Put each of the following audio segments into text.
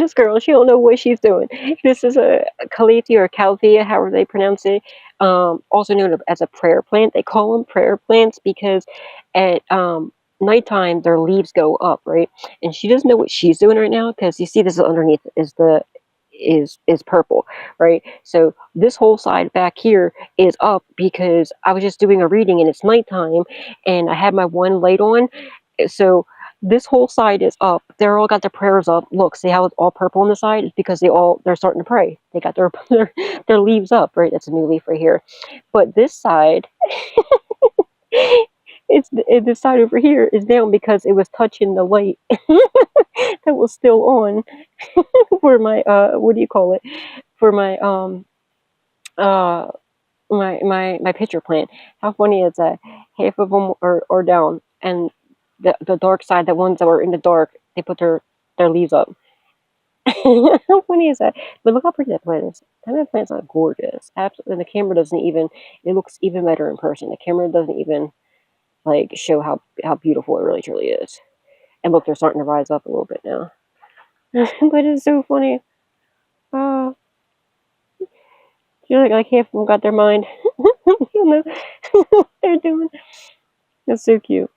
this girl, she don't know what she's doing. This is a Calathea or Calathea, however they pronounce it. Also known as a prayer plant. They call them prayer plants because at nighttime their leaves go up, right? And she doesn't know what she's doing right now because you see this underneath is purple, right? So this whole side back here is up because I was just doing a reading and it's nighttime and I had my one light on. So this whole side is up. They're all got their prayers up. Look, see how it's all purple on the side? It's because they're starting to pray. They got their leaves up, right? That's a new leaf right here. But this side this side over here is down because it was touching the light that was still on for my what do you call it? For my uh my pitcher plant. How funny is that? Half of them are down, and the dark side, the ones that were in the dark, they put their leaves up. How funny is that? But look how pretty that plant is. That plant's not gorgeous. Absolutely, and the camera doesn't even. It looks even better in person. The camera doesn't even like show how beautiful it really truly is. And look, they're starting to rise up a little bit now. But it's so funny. Oh, you're like half of them got their mind. You know what they're doing. That's so cute.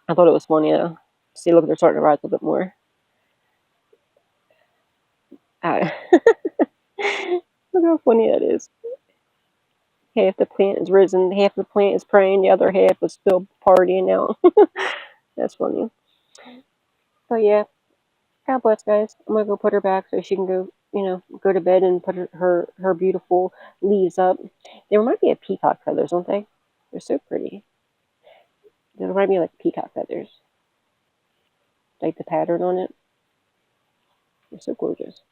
I thought it was funny though. See, look, they're starting to rise a bit more. Look how funny that is. Half the plant is risen, half the plant is praying, the other half is still partying out. That's funny. But yeah, God bless, guys. I'm gonna go put her back so she can go, go to bed and put her beautiful leaves up. They remind me of peacock feathers, don't they? They're so pretty. They remind me of like peacock feathers. Like the pattern on it. They're so gorgeous.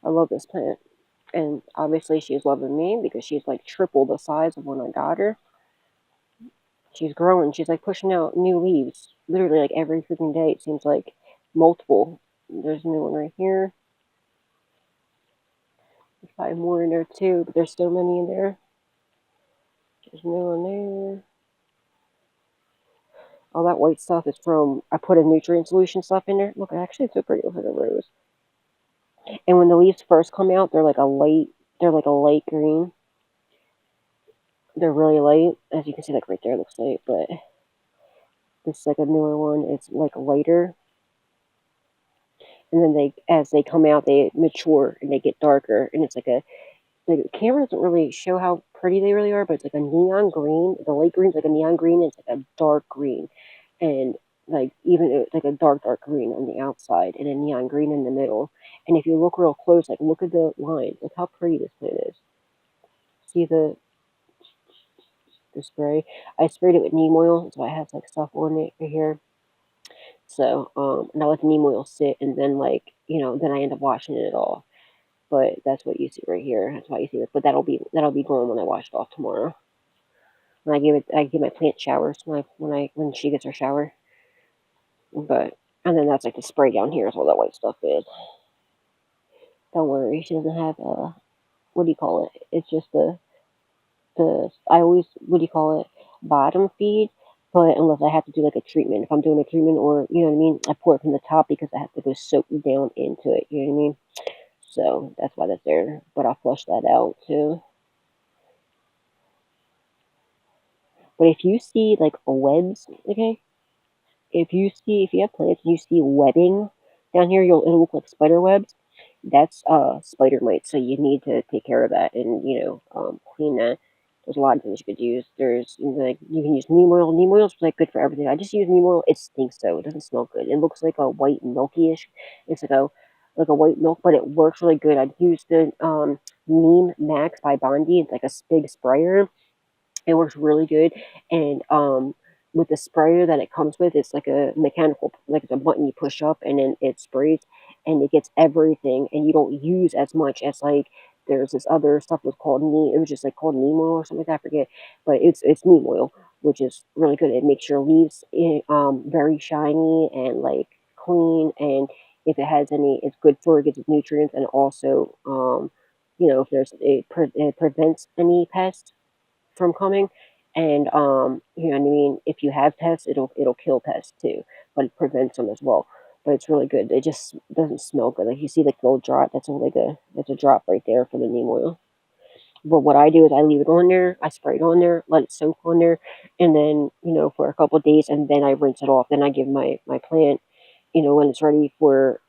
I love this plant. And obviously she's loving me because she's like triple the size of when I got her. She's growing. She's like pushing out new leaves. Literally like every freaking day. It seems like multiple. There's a new one right here. There's probably more in there too, but there's still many in there. There's a new one there. All that white stuff is from, I put a nutrient solution stuff in there. Look, actually it's so pretty. Look at the rose. And when the leaves first come out, they're like a light green. They're really light. As you can see, like right there, it looks light, but this is like a newer one. It's like lighter. And then as they come out, they mature and they get darker. And it's like the camera doesn't really show how pretty they really are, but it's like a neon green. The light green's like a neon green, and it's like a dark green. And like even like a dark green on the outside and a neon green in the middle. And if you look real close, like look at the lines. Look how pretty this plant is. See the spray? I sprayed it with neem oil, so I have like stuff on it right here. So and I let the neem oil sit, and then then I end up washing it off. But that's what you see right here. That's why you see it. But that'll be gone when I wash it off tomorrow. When I give my plant showers when she gets her shower. But and then that's like the spray down here is all that white stuff is. Don't worry, she doesn't have what do you call it? It's just I always what do you call it? Bottom feed. But unless I have to do like a treatment, if I'm doing a treatment or you know what I mean, I pour it from the top because I have to go soak down into it. You know what I mean? So that's why that's there. But I'll flush that out too. But if you see like webs, okay, if you have plants and you see webbing down here, it'll look like spider webs. That's spider mites. So you need to take care of that and clean that. There's a lot of things you could use. There's like you can use neem oil. Neem oil is like good for everything. I just use neem oil. It stinks though. It doesn't smell good. It looks like a white milky-ish. It's like a white milk, but it works really good. I've used the Neem Max by Bondi. It's like a big sprayer. It works really good. And with the sprayer that it comes with, it's like a mechanical, like it's a button you push up and then it sprays and it gets everything. And you don't use as much as like there's this other stuff was called neem. It was just like called neem oil or something like that. I forget, but it's neem oil, which is really good. It makes your leaves very shiny and like clean. And if it has any, it's good for it, gets its nutrients, and also if it prevents any pests from coming. And you know what I mean, if you have pests, it'll kill pests too, but it prevents them as well. but it's really good. It just doesn't smell good. Like you see, like the little drop. That's a drop right there for the neem oil. But what I do is I leave it on there, I spray it on there, let it soak on there, and then for a couple of days, and then I rinse it off. Then I give my plant, when it's ready for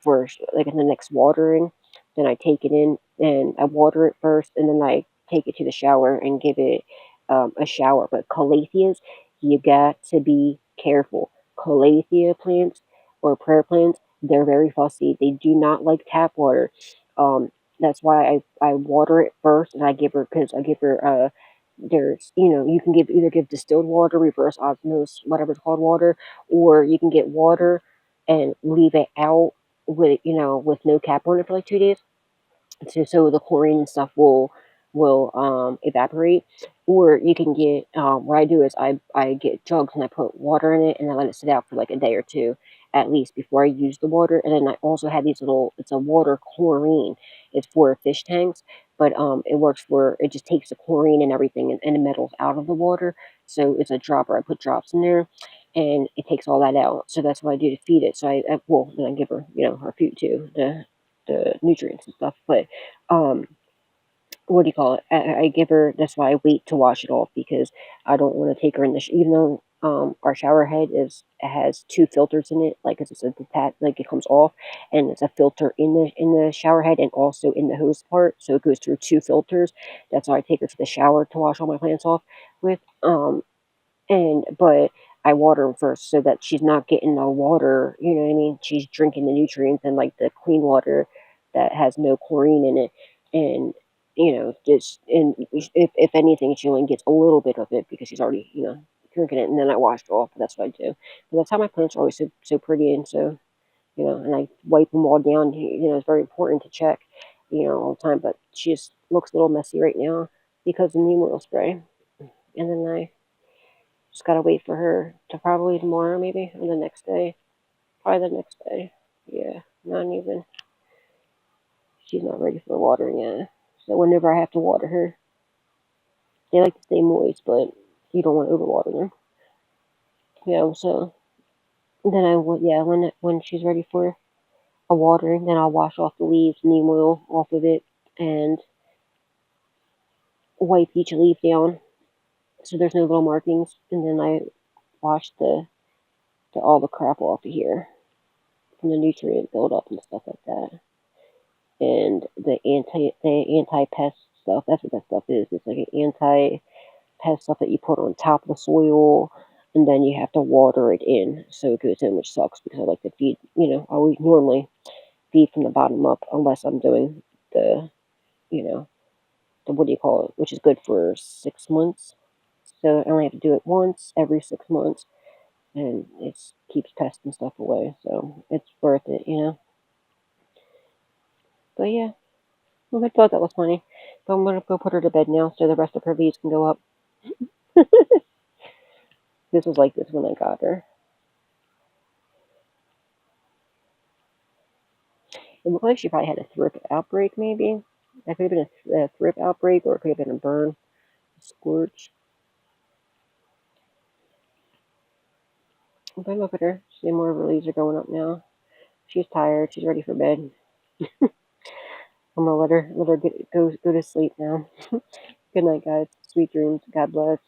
like in the next watering, then I take it in and I water it first, and then I take it to the shower and give it a shower. But calatheas, you got to be careful. Calathea plants or prayer plants, they're very fussy. They do not like tap water. Um, that's why I water it first, and I give her because I give her there's you can either give distilled water, reverse osmosis, whatever it's called, water, or you can get water and leave it out with with no cap on it for like 2 days, so the chlorine and stuff will evaporate. Or you can get what I do is I get jugs and I put water in it and I let it sit out for like a day or two at least before I use the water. And then I also have these little, it's a water chlorine. It's for fish tanks, but it just takes the chlorine and everything and the metals out of the water. So it's a dropper. I put drops in there and it takes all that out. So that's what I do to feed it. So then I give her her food too, the nutrients and stuff. But um, what do you call it? I give her. That's why I wait to wash it off, because I don't want to take her in the even though our shower head has two filters in it, like it's a detach, like it comes off, and it's a filter in the shower head and also in the hose part, so it goes through two filters. That's why I take her to the shower to wash all my plants off with. But I water them first so that she's not getting the water, you know what I mean? She's drinking the nutrients and like the clean water that has no chlorine in it. And, just, and if anything, she only gets a little bit of it because she's already, drinking it. And then I wash it off. That's what I do. But that's how my plants are always so pretty and so, and I wipe them all down. It's very important to check, all the time. But she just looks a little messy right now because of the neem oil spray. And then I just gotta wait for her to probably tomorrow, maybe, or the next day. Probably the next day. Yeah, not even. She's not ready for watering yet. So whenever I have to water her, they like to stay moist, but you don't want to overwater them. So then when she's ready for a watering, then I'll wash off the leaves, neem oil off of it, and wipe each leaf down so there's no little markings, and then I wash the all the crap off of here from the nutrient buildup and stuff like that. And the anti pest stuff. That's what that stuff is. It's like an anti pest stuff that you put on top of the soil, and then you have to water it in so it goes in, which sucks because I like to feed. I always normally feed from the bottom up unless I'm doing the you know the what do you call it, which is good for 6 months. So I only have to do it once every 6 months, and it keeps pests and stuff away. So it's worth it. But yeah. Well, I thought that was funny. But I'm gonna go put her to bed now so the rest of her leaves can go up. This was like this when I got her. It looked like she probably had a thrip outbreak, maybe. That could have been a thrip outbreak, or it could have been a burn, a scorch. But look at her. See, more of her leaves are going up now. She's tired. She's ready for bed. I'm gonna let her go to sleep now. Good night, guys. Sweet dreams. God bless.